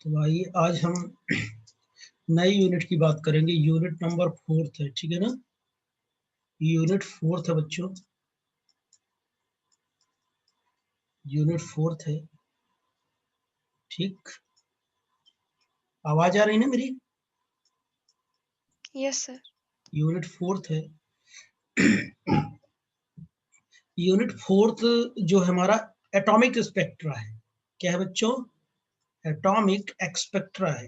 तो भाई आज हम नई यूनिट की बात करेंगे। यूनिट नंबर 4 है, ठीक है ना। यूनिट 4 है बच्चों, यूनिट 4 है। ठीक, आवाज आ रही ना मेरी? Yes sir. यूनिट 4 है। यूनिट 4 जो हमारा एटॉमिक स्पेक्ट्रा है। क्या है बच्चों? एटॉमिक एक्सपेक्ट्रा है।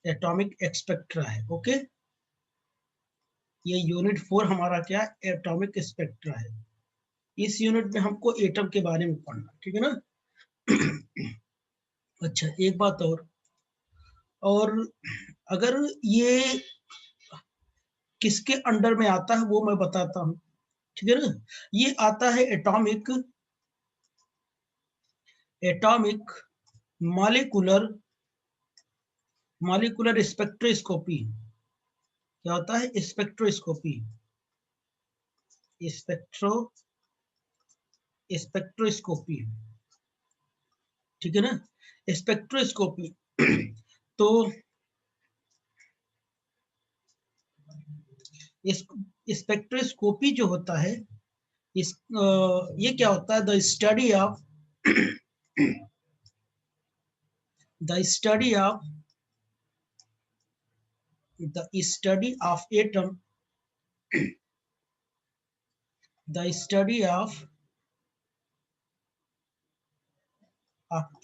एटॉमिक एक्सपेक्ट्रा है, ओके। ये यूनिट 4 हमारा क्या है? एटॉमिक स्पेक्ट्रा है। इस यूनिट में हमको एटम के बारे में पढ़ना, ठीक है ना। अच्छा, एक बात और अगर ये किसके अंडर में आता है वो मैं बताता हूँ, ठीक है ना। ये आता है एटॉमिक मॉलिक्यूलर मॉलिक्यूलर स्पेक्ट्रोस्कोपी। क्या होता है? स्पेक्ट्रोस्कोपी। स्पेक्ट्रो स्पेक्ट्रोस्कोपी, ठीक है ना। स्पेक्ट्रोस्कोपी। तो इस स्पेक्ट्रोस्कोपी जो होता है, ये क्या होता है? The study of atom the study of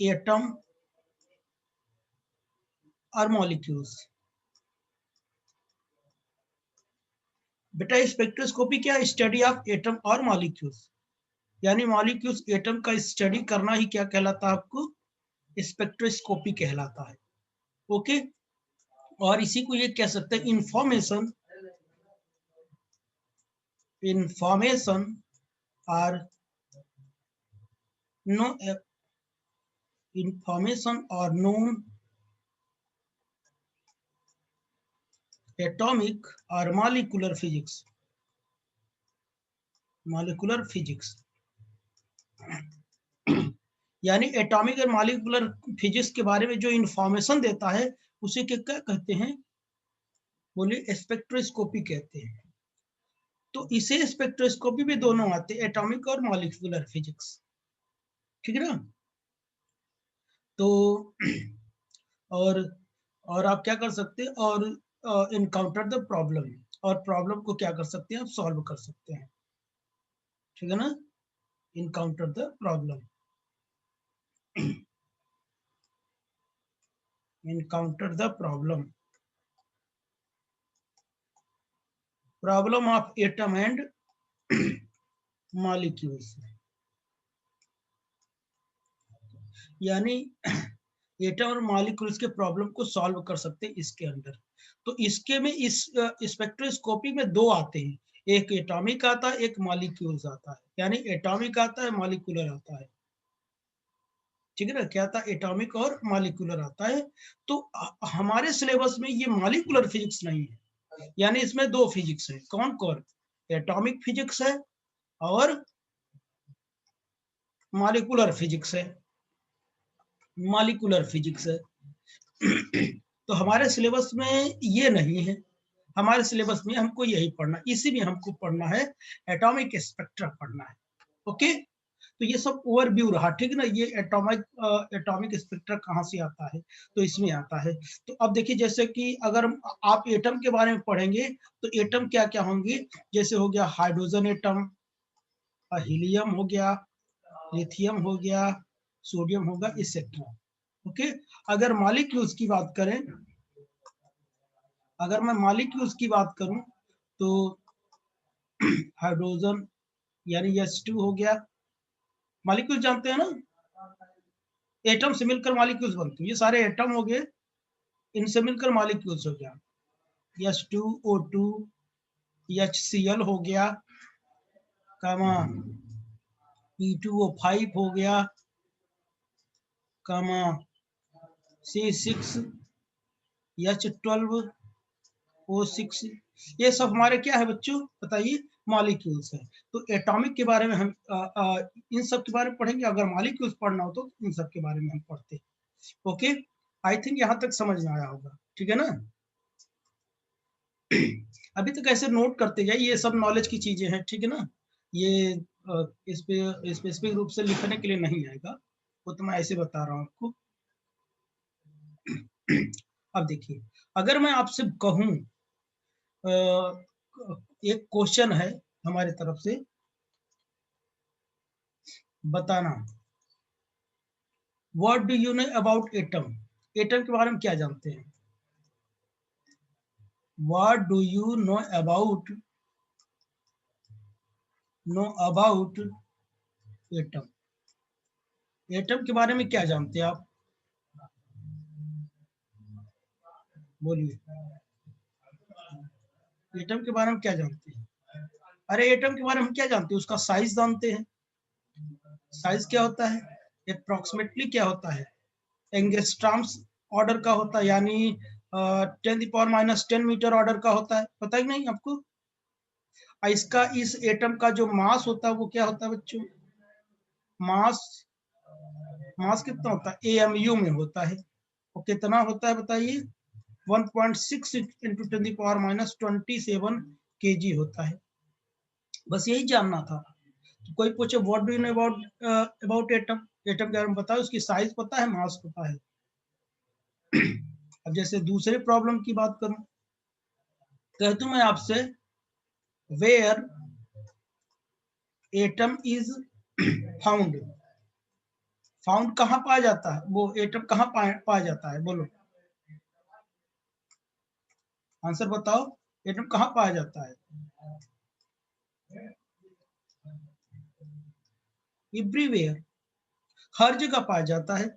atom or molecules। बेटा स्पेक्ट्रोस्कोपी क्या? स्टडी ऑफ एटम और मॉलिक्यूल्स, यानी मॉलिक्यूल्स एटम का स्टडी करना ही क्या कहलाता है आपको? स्पेक्ट्रोस्कोपी कहलाता है, ओके। और इसी को ये कह सकते हैं इंफॉर्मेशन और नो इंफॉर्मेशन और नोन एटॉमिक और मॉलिक्यूलर फिजिक्स। यानी एटॉमिक और मॉलिक्यूलर फिजिक्स के बारे में जो इंफॉर्मेशन देता है उसे क्या कहते हैं? बोलिए, स्पेक्ट्रोस्कोपी कहते हैं। तो इसे स्पेक्ट्रोस्कोपी में दोनों आते हैं, एटॉमिक और मॉलिक्यूलर फिजिक्स, ठीक है ना। तो और और आप क्या कर सकते हैं? और इनकाउंटर द प्रॉब्लम, और प्रॉब्लम को क्या कर सकते हैं? आप सॉल्व कर सकते हैं, ठीक है ना। Encounter the problem, encounter the problem of atom and molecules. यानी एटम और मॉलिक्यूल्स के प्रॉब्लम को सॉल्व कर सकते हैं इसके अंदर। तो इसके में इस स्पेक्ट्रोस्कोपी में दो आते हैं, एक एटॉमिक आता है, एक मॉलिक्यूल्स आता है। यानी एटॉमिक आता है, मॉलिक्यूलर आता है, ठीक है ना। क्या आता है? एटॉमिक और मॉलिक्यूलर आता है। तो हमारे सिलेबस में ये मॉलिक्यूलर फिजिक्स नहीं है, यानी इसमें दो फिजिक्स है। कौन कौन? एटॉमिक फिजिक्स है और मॉलिक्यूलर फिजिक्स है। मॉलिक्यूलर फिजिक्स है। तो हमारे सिलेबस में ये नहीं है। हमारे सिलेबस में हमको यही पढ़ना, इसी में हमको पढ़ना है, एटॉमिक स्पेक्ट्रा पढ़ना है, ओके। तो ये सब ओवरव्यू रहा, ठीक है ना। ये एटॉमिक स्पेक्ट्रा कहाँ से आता है? तो इसमें आता है। तो अब देखिए, जैसे कि अगर आप एटम के बारे में पढ़ेंगे तो एटम क्या क्या होंगे? जैसे हो गया हाइड्रोजन एटम, हीलियम हो गया, लिथियम हो गया, सोडियम होगा, एक्सेट्रा, ओके। अगर मॉलिक्यूल्स की बात करें, अगर मैं मॉलिक्यूल्स की बात करूं तो हाइड्रोजन यानी H2 हो गया। मॉलिक्यूल जानते हैं ना, एटम से मिलकर मॉलिक्यूल्स बनते हैं। ये सारे एटम हो गए, इनसे मिलकर मॉलिक्यूल्स हो गया। H2O2, HCl हो गया, कामा P2O5 हो गया, कामा C6H12O6। ये सब हमारे क्या है बच्चों? बताइए, मॉलिक्यूल्स है। तो एटॉमिक के बारे में हम इन सब के बारे में पढ़ेंगे। अगर मॉलिक्यूल्स पढ़ना हो तो इन सब के बारे में हम पढ़ते हैं। ओके, आई थिंक यहाँ तक समझ में आया होगा, ठीक है ना। अभी तक ऐसे नोट करते जाइए, ये सब नॉलेज की चीजें हैं, ठीक है ना। ये इस पे स्पेसिफिक रूप से लिखने के लिए नहीं आएगा, वो तो मैं ऐसे बता रहा हूँ आपको। अब देखिए, अगर मैं आपसे कहूं, एक क्वेश्चन है हमारी तरफ से, बताना what do you know about atom. Atom के बारे में क्या जानते हैं? What do you know about atom. Atom के बारे में क्या जानते हैं आप? बोलिए, एटम के बारे में क्या जानते हैं? अरे एटम के बारे में क्या जानते हैं? उसका साइज जानते हैं। साइज क्या होता है? अप्रोक्सीमेटली क्या होता है? एंगस्ट्रॉम्स ऑर्डर का होता है, यानी 10⁻⁻10 मीटर ऑर्डर का होता है। पता ही नहीं आपको? इसका, इस एटम का जो मास होता है वो क्या होता है बच्चों? मास, मास कितना होता है? AMU में होता है। वो कितना होता है बताइए? 1.6 इंटू 10⁻⁻27 kg होता है। बस यही जानना था। तो कोई पूछे what do you know about atom, atom के बारे में बताओ, उसकी साइज पता है, मास पता है। अब जैसे दूसरे प्रॉब्लम की बात करूं, कहता हूं मैं आपसे, where atom is found. Found कहाँ पाया जाता है? वो एटम कहाँ पाया जाता है? बोलो, आंसर बताओ। एटम कहाँ पाया जाता है? एवरीवेयर, हर जगह पाया जाता है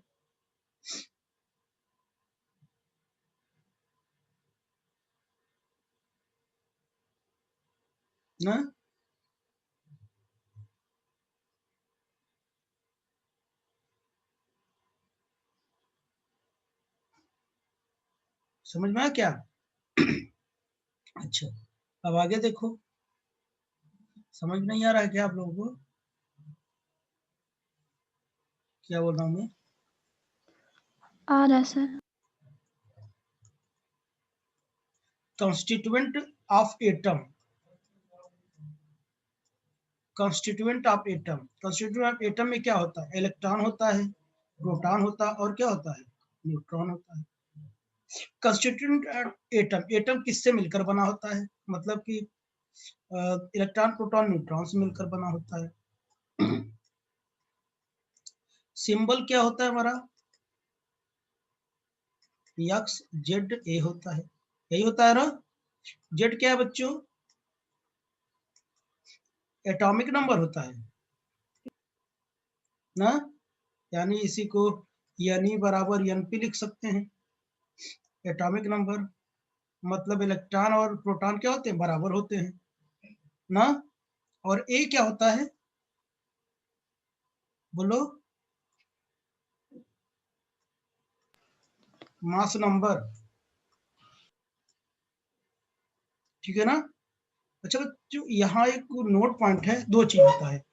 ना। समझ में आया क्या? अच्छा, अब आगे देखो। समझ नहीं आ रहा है क्या आप लोगों को? क्या बोल रहा हूँ मैं? आ रहा है sir. Constituent of atom, constituent of atom, constituent of atom में क्या होता है? इलेक्ट्रॉन होता है, प्रोटॉन होता है, और क्या होता है? न्यूट्रॉन होता है। कंस्टिट्यूएंट एटम, एटम किससे मिलकर बना होता है? मतलब कि इलेक्ट्रॉन, प्रोटॉन, न्यूट्रॉन से मिलकर बना होता है। सिंबल क्या होता है हमारा? यक्स जेड ए होता है, यही होता है ना। जेड क्या है बच्चों? एटॉमिक नंबर होता है ना, यानी इसी को यानी बराबर NP लिख सकते हैं। एटॉमिक नंबर मतलब इलेक्ट्रॉन और प्रोटॉन क्या होते हैं? बराबर होते हैं ना। और ए क्या होता है? बोलो, मास नंबर, ठीक है ना। अच्छा बच्चों, यहाँ एक नोट पॉइंट है, दो चीज होता है।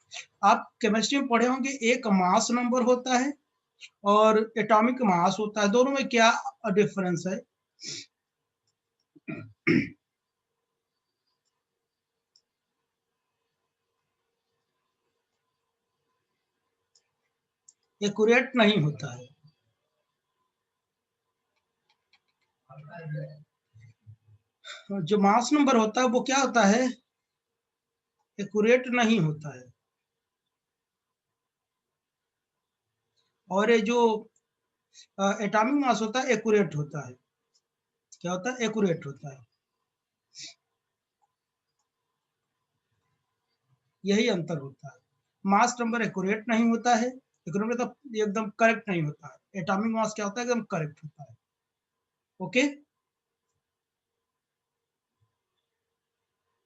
आप केमिस्ट्री में पढ़े होंगे, एक मास नंबर होता है और एटॉमिक मास होता है। दोनों में क्या डिफरेंस है? एक्यूरेट नहीं होता है। जो मास नंबर होता है वो क्या होता है? एक्यूरेट नहीं होता है। और ये जो एटॉमिक मास होता है एक्यूरेट होता है। क्या होता है? एक्यूरेट होता है। यही अंतर होता है। मास नंबर एक्यूरेट नहीं होता है, एक्यूरेट मतलब एकदम करेक्ट नहीं होता है। एटॉमिक मास क्या होता है? एकदम करेक्ट होता है। ओके,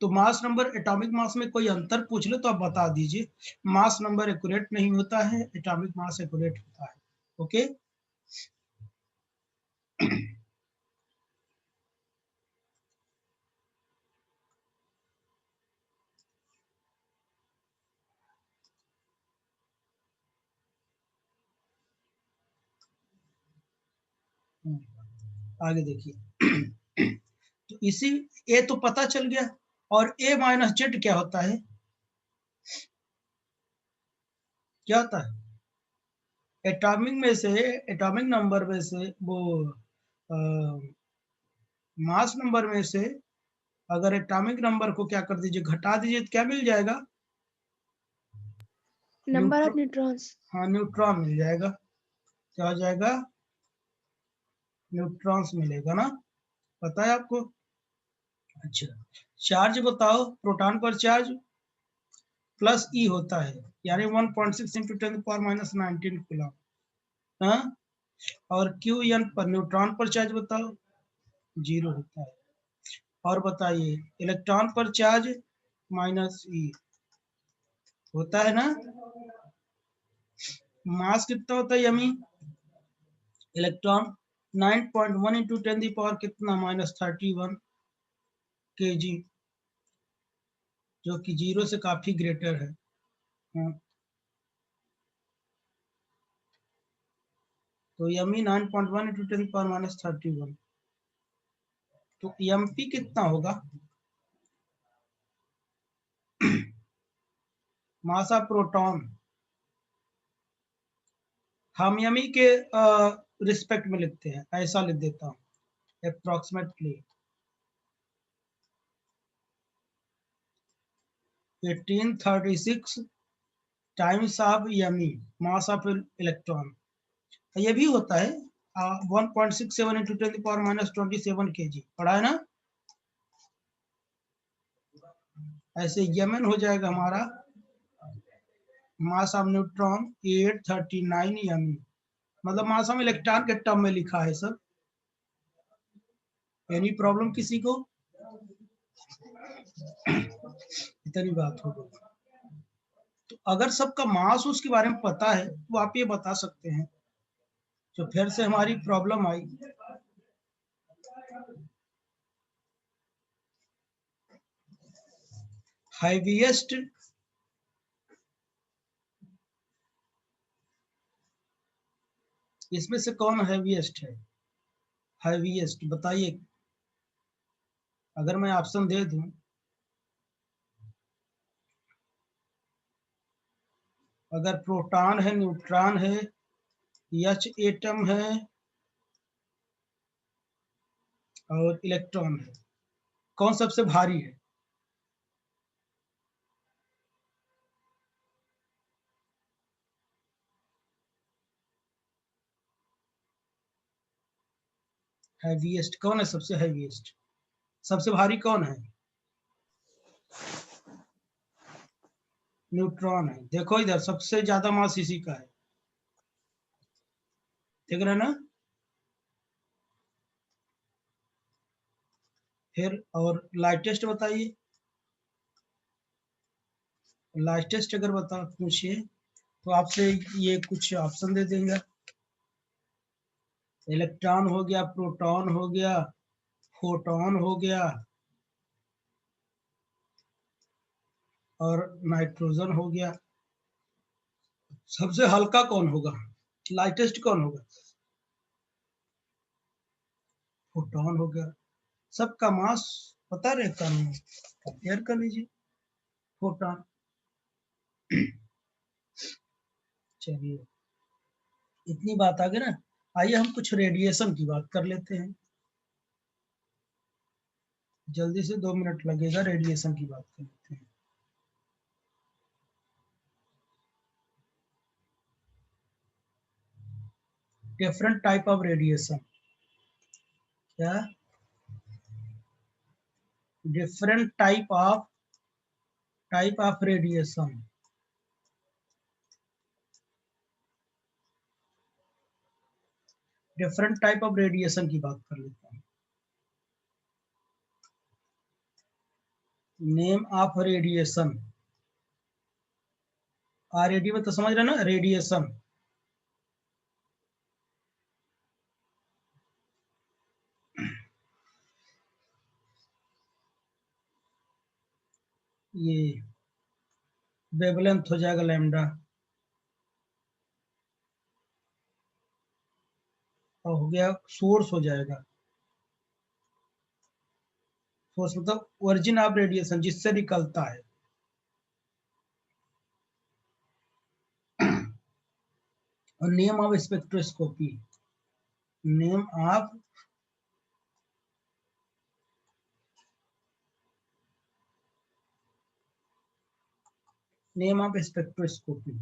तो मास नंबर, एटॉमिक मास में कोई अंतर पूछ ले तो आप बता दीजिए। मास नंबर एक्यूरेट नहीं होता है, एटॉमिक मास एक्यूरेट होता है। ओके, आगे देखिए। तो इसी ए तो पता चल गया, और ए माइनस जेड क्या होता है, क्या होता है? एटॉमिक नंबर में से वो मास नंबर में से अगर एटॉमिक नंबर को क्या कर दीजिए, घटा दीजिए, तो क्या मिल जाएगा? Number of neutron. न्यूट्रॉन्स। हाँ, न्यूट्रॉन मिल जाएगा। क्या हो जाएगा? न्यूट्रॉन्स मिलेगा ना, पता है आपको? अच्छा, चार्ज बताओ, प्रोटॉन पर चार्ज प्लस ई होता है, यानी 1.6 इंटू 10⁻⁻19 कूलम। हाँ, और क्यू एन पर न्यूट्रॉन पर चार्ज बताओ, 0 होता है। और बताइए इलेक्ट्रॉन पर चार्ज माइनस ई होता है ना। मास कितना होता है यमी? इलेक्ट्रॉन 9.1 इंटू 10 कितना, -31 kg, जो कि 0 से काफी ग्रेटर है। हाँ, तो यमी 9.1 इंटू 10⁻31, तो एमपी कितना होगा? मास ऑफ प्रोटॉन हम यमी के रिस्पेक्ट में लिखते हैं, ऐसा लिख देता हूँ approximately 1836 times of yummy mass of electron. ये भी होता है 1.67 इंटू 10⁻27 kg, पढ़ा है ना। ऐसे यमन हो जाएगा हमारा मास ऑफ न्यूट्रॉन 839 यमी, मतलब मास ऑफ इलेक्ट्रॉन के टर्म में लिखा है सर। एनी प्रॉब्लम किसी को? इतनी बात हो गई। तो अगर सबका मास उसके बारे में पता है तो आप ये बता सकते हैं, तो फिर से हमारी प्रॉब्लम आई। हैवीएस्ट इसमें से कौन हैवीएस्ट है? हैवीएस्ट बताइए, अगर मैं ऑप्शन दे दूं, अगर प्रोटॉन है, न्यूट्रॉन है, एच एटम है और इलेक्ट्रॉन है, कौन सबसे भारी है? हैवीएस्ट कौन है? सबसे हैवीएस्ट, सबसे भारी कौन है? न्यूट्रॉन है। देखो इधर सबसे ज्यादा मास इसी का है, देख रहे ना। फिर और लाइटेस्ट बताइए, लाइटेस्ट अगर बता पूछिए तो आपसे ये कुछ ऑप्शन दे देंगे। इलेक्ट्रॉन हो गया, प्रोटॉन हो गया, फोटॉन हो गया और नाइट्रोजन हो गया। सबसे हल्का कौन होगा? लाइटेस्ट कौन होगा? फोटॉन हो गया। सबका मास पता रहता नहीं, कंपेयर कर लीजिए फोटॉन। चलिए, इतनी बात आ गई ना, आइए हम कुछ रेडिएशन की बात कर लेते हैं। जल्दी से 2 मिनट लगेगा, रेडिएशन की बात कर लेते हैं। डिफरेंट टाइप ऑफ रेडिएशन, क्या? Different type of radiation. Different type of radiation की बात कर लेता हूँ। नेम ऑफ रेडिएशन, आरएडी में तो समझ रहे ना, रेडिएशन। ये वेवलेंथ हो जाएगा लैम्डा। और हो गया सोर्स हो जाएगा। सोर्स मतलब ओरिजिन ऑफ रेडिएशन, जिससे निकलता है। और name of spectroscopy, name of spectroscopy.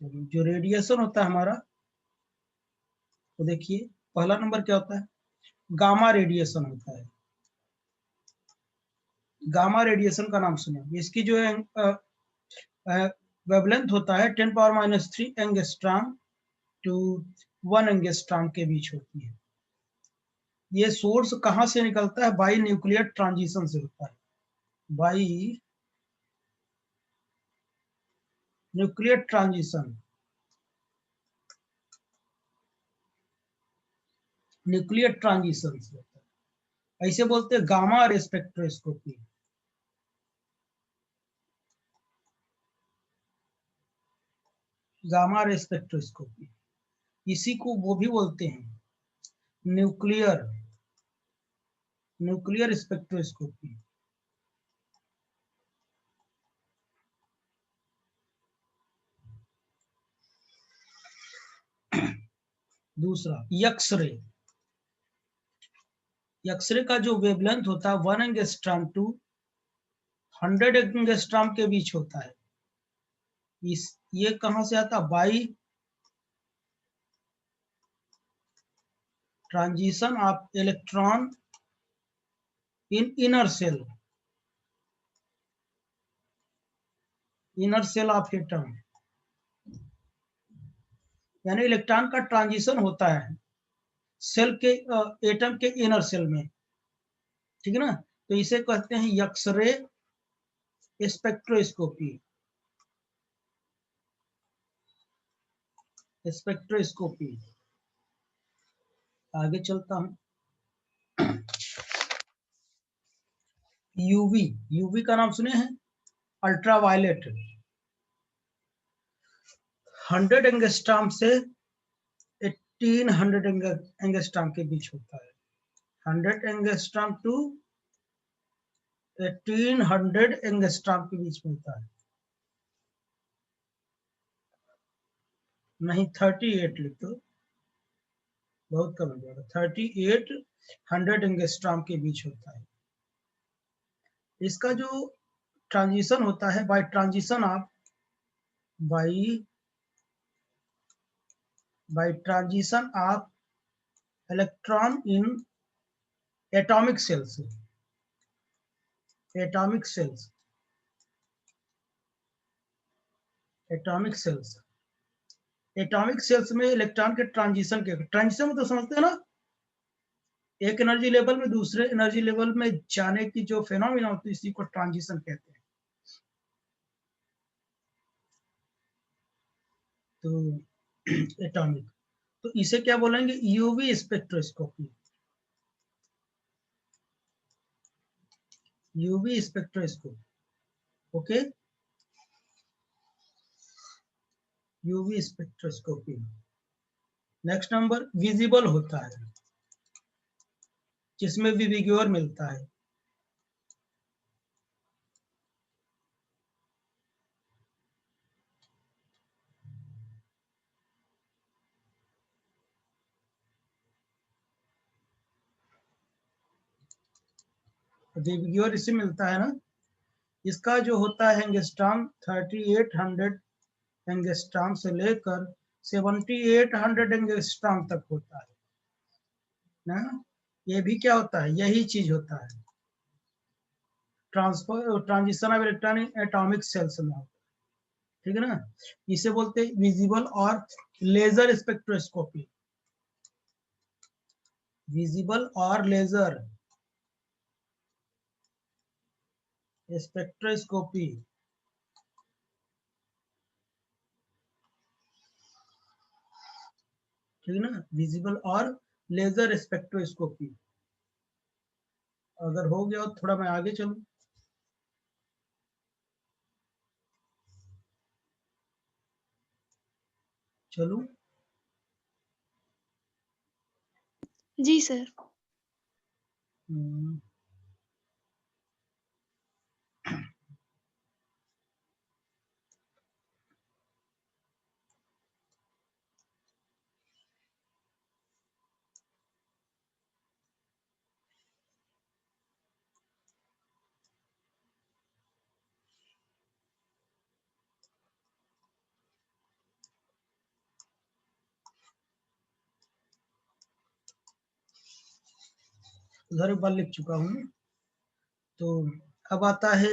चलिए, जो रेडिएशन होता है हमारा, तो देखिए पहला नंबर क्या होता है, गामा रेडिएशन होता है। गामा रेडिएशन का नाम सुना, इसकी जो है वेवलेंथ होता है 10⁻³ एंगस्ट्रॉम टू 1 एंगस्ट्रॉम के बीच होती है। ये सोर्स कहाँ से निकलता है, बाई न्यूक्लियर ट्रांजिशन से होता है, by nuclear transition. Nuclear transition से होता है, ऐसे बोलते हैं gamma ray spectroscopy. Gamma ray spectroscopy, इसी को वो भी बोलते हैं न्यूक्लियर स्पेक्ट्रोस्कोपी। दूसरा एक्सरे। एक्सरे का जो वेवलेंथ होता है 1 एंगस्ट्रॉम टू 100 एंगस्ट्रॉम के बीच होता है। ये कहां से आता है, by transition of electron in inner shell of atom. यानी इलेक्ट्रॉन का ट्रांजिशन होता है सेल के एटम के इनर सेल में, ठीक है ना। तो इसे कहते हैं एक्सरे स्पेक्ट्रोस्कोपी। स्पेक्ट्रोस्कोपी। आगे चलता हूं। यूवी, यूवी का नाम सुने हैं, अल्ट्रावायलेट। 100 एंगस्ट्रॉम से 1800 एंगस्ट्रॉम के बीच होता है। 100 एंगस्ट्रॉम टू 1800 एंगस्ट्रॉम के बीच में होता है। नहीं 38 लिख दो, बहुत कम हो जाएगा। 3800 एंगस्ट्रॉम के बीच होता है। इसका जो ट्रांजिशन होता है by transition of electron in atomic shells. Atomic shells में इलेक्ट्रॉन के ट्रांजिशन में तो समझते हैं ना, एक एनर्जी लेवल में दूसरे एनर्जी लेवल में जाने की जो फेनोमेना होती है, इसी को ट्रांजिशन कहते हैं। तो एटॉमिक, तो इसे क्या बोलेंगे, UV spectroscopy. UV spectroscopy, okay, UV spectroscopy. Next number visible होता है, जिसमें विविग्योर मिलता है। विविग्योर इससे मिलता है ना। इसका जो होता है एंगस्ट्रॉम 3800 एंगस्ट्रॉम से लेकर 7800 एंगस्ट्रॉम तक होता है ना। ये भी क्या होता है, यही चीज होता है, transition of electron atomic shells में होता है, ठीक है ना। इसे बोलते हैं विजिबल और लेजर स्पेक्ट्रोस्कोपी। विजिबल और लेजर स्पेक्ट्रोस्कोपी, ठीक है ना, विजिबल और लेजर स्पेक्ट्रोस्कोपी। अगर हो गया थोड़ा मैं आगे चलूं। चलो जी सर। उधर एक बार लिख चुका हूँ। तो अब आता है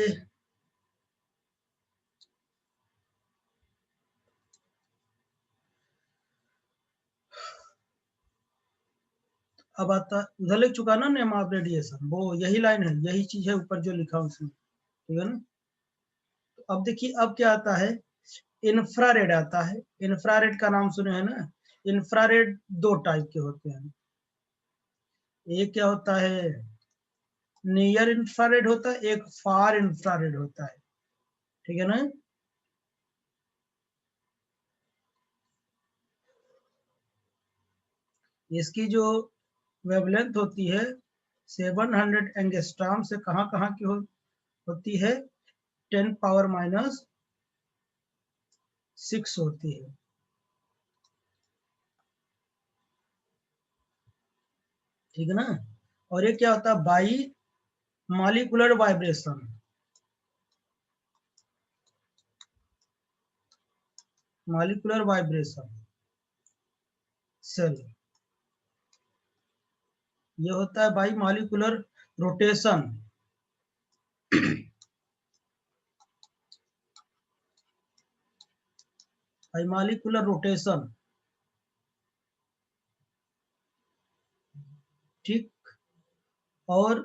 उधर लिख चुका ना नेम ऑफ रेडिएशन, वो यही लाइन है, यही चीज है ऊपर जो लिखा उसमें, ठीक है ना। तो अब देखिए अब क्या आता है, इंफ्रारेड आता है। इंफ्रारेड का नाम सुने हैं ना। इंफ्रारेड दो टाइप के होते हैं। एक क्या होता है, नियर इंफ्रारेड होता है, एक फार इंफ्रारेड होता है, ठीक है ना। इसकी जो वेवलेंथ होती है 700 एंगस्ट्रॉम से कहाँ की होती है, 10 पावर माइनस 6 होती है, ठीक है ना। और ये क्या होता है, by molecular vibration. Molecular vibration shell, ये होता है by molecular rotation. By molecular rotation, ठीक। और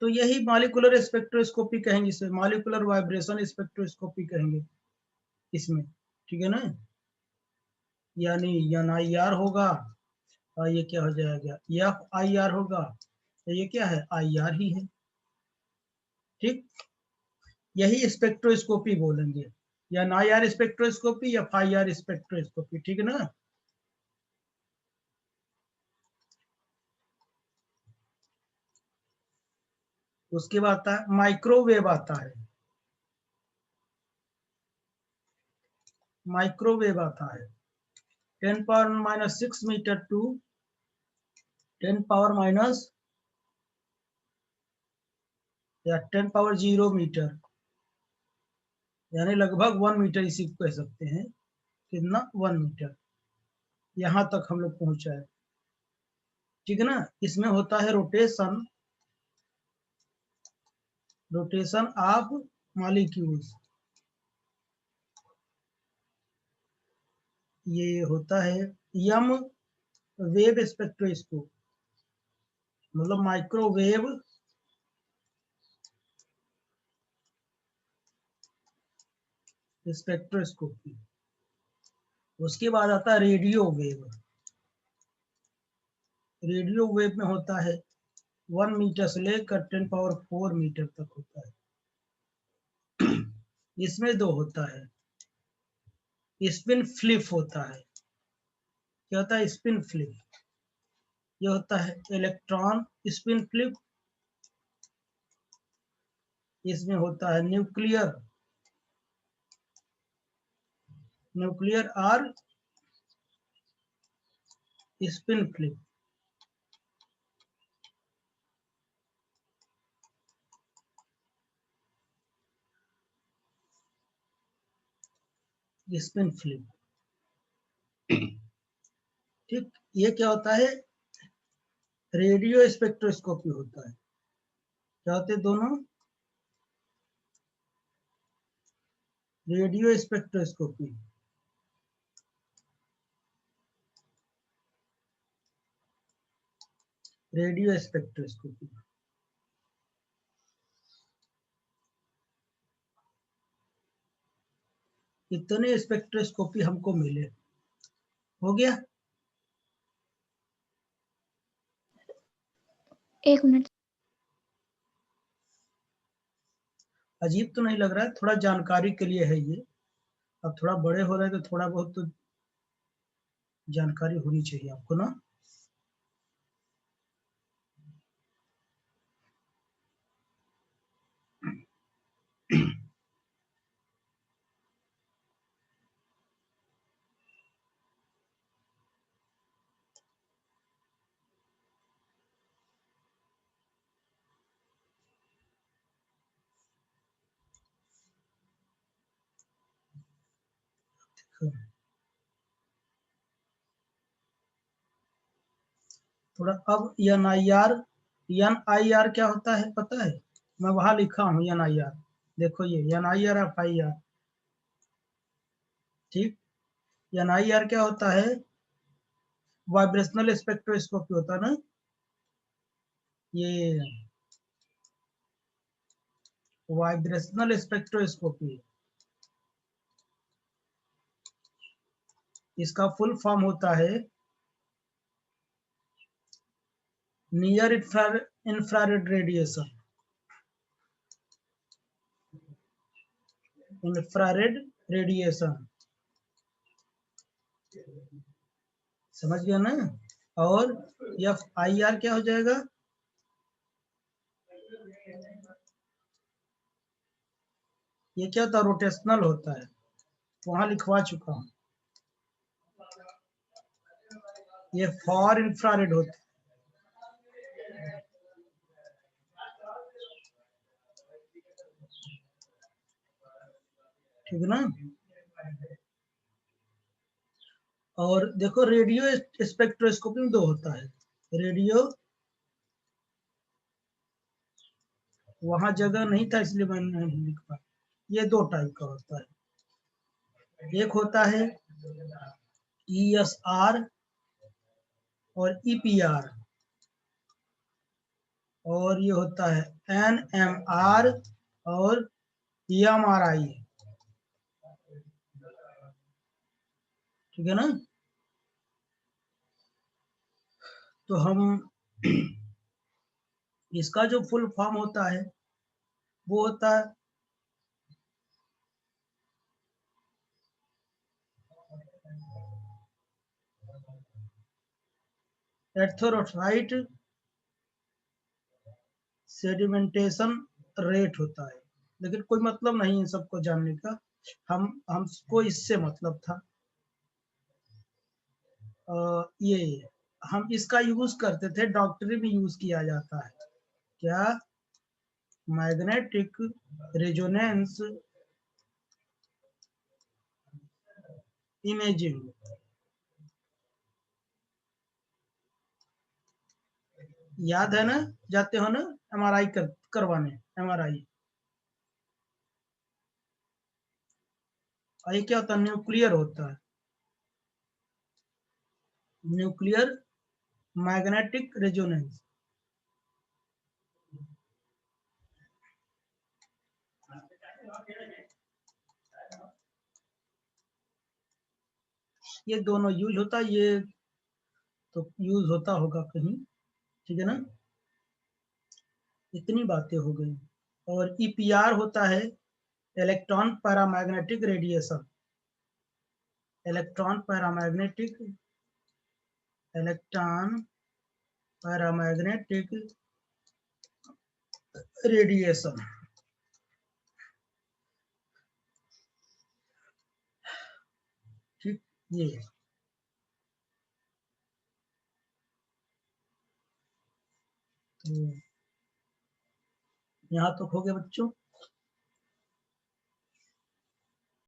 तो यही मॉलिक्यूलर स्पेक्ट्रोस्कोपी कहेंगे, इसे मॉलिक्यूलर वाइब्रेशन स्पेक्ट्रोस्कोपी कहेंगे इसमें, ठीक है ना। यानी NIR होगा और ये क्या हो जाएगा, FIR होगा, तो ये क्या है, IR ही है, ठीक। यही स्पेक्ट्रोस्कोपी बोलेंगे, या NIR स्पेक्ट्रोस्कोपी या FIR स्पेक्ट्रोस्कोपी, ठीक है ना। उसके बाद आता है माइक्रोवेव आता है। माइक्रोवेव आता है 10 power minus 6 metre to 10 power minus या 10 पावर 0 मीटर, यानी लगभग 1 मीटर इसी को कह सकते हैं। कितना, 1 मीटर, यहां तक हम लोग पहुंचा है, ठीक है ना। इसमें होता है रोटेशन, रोटेशन ऑफ मॉलिक्यूल्स। ये होता है यम वेव स्पेक्ट्रोस्कोप, मतलब माइक्रोवेव स्पेक्ट्रोस्कोपी। उसके बाद आता है रेडियो वेव। रेडियो वेव में होता है 1 मीटर से लेकर 10 पावर 4 मीटर तक होता है। इसमें दो होता है, स्पिन फ्लिप होता है। क्या होता है, स्पिन फ्लिप। ये होता है इलेक्ट्रॉन स्पिन फ्लिप। इसमें होता है न्यूक्लियर और स्पिन फ्लिप। स्पिन फ्लिप, ठीक। ये क्या होता है, रेडियो स्पेक्ट्रोस्कोपी होता है। क्या होते हैं दोनों, रेडियो स्पेक्ट्रोस्कोपी, रेडियो स्पेक्ट्रोस्कोपी। इतने स्पेक्ट्रोस्कोपी हमको मिले, हो गया। 1 मिनट। अजीब तो नहीं लग रहा है, थोड़ा जानकारी के लिए है ये। अब थोड़ा बड़े हो रहे हैं तो थोड़ा बहुत तो जानकारी होनी चाहिए आपको ना। थोड़ा अब एन आई आर क्या होता है पता है? मैं वहां लिखा हूँ एन आई आर। देखो ये एन आई आर, ठीक। एन आई आर क्या होता है? वाइब्रेशनल स्पेक्ट्रोस्कोपी होता है ना ये, वाइब्रेशनल स्पेक्ट्रोस्कोपी। इसका फुल फॉर्म होता है near infrared radiation. Infrared radiation, समझ गया ना? और एफ आई आर क्या हो जाएगा? ये क्या होता है? रोटेशनल होता है, वहां लिखवा चुका हूँ। ये फॉर इंफ्रारेड होता है, ठीक है ना? और देखो रेडियो स्पेक्ट्रोस्कोपी में दो होता है। रेडियो, वहां जगह नहीं था इसलिए मैंने नहीं लिख पाया। ये दो टाइप का होता है, एक होता है ESR और EPR, और ये होता है NMR और EMRI, ठीक है ना? तो हम इसका जो फुल फॉर्म होता है वो होता है एर्थोरोसाइट सेडिमेंटेशन रेट होता है। लेकिन कोई मतलब नहीं इन सबको जानने का, हमको इससे मतलब था। ये हम इसका यूज करते थे, डॉक्टरी में यूज किया जाता है। क्या? Magnetic resonance imaging. याद है ना? जाते हो ना MRI करवाने, MRI। ये क्या होता है? न्यूक्लियर होता है, न्यूक्लियर मैग्नेटिक रेजोनेंस। ये दोनों यूज होता है, ये तो यूज होता होगा कहीं, ठीक है ना? इतनी बातें हो गई। और EPR होता है electron paramagnetic radiation. Electron paramagnetic, electron paramagnetic radiation, ठीक। ये तो यहाँ तक हो गया बच्चों।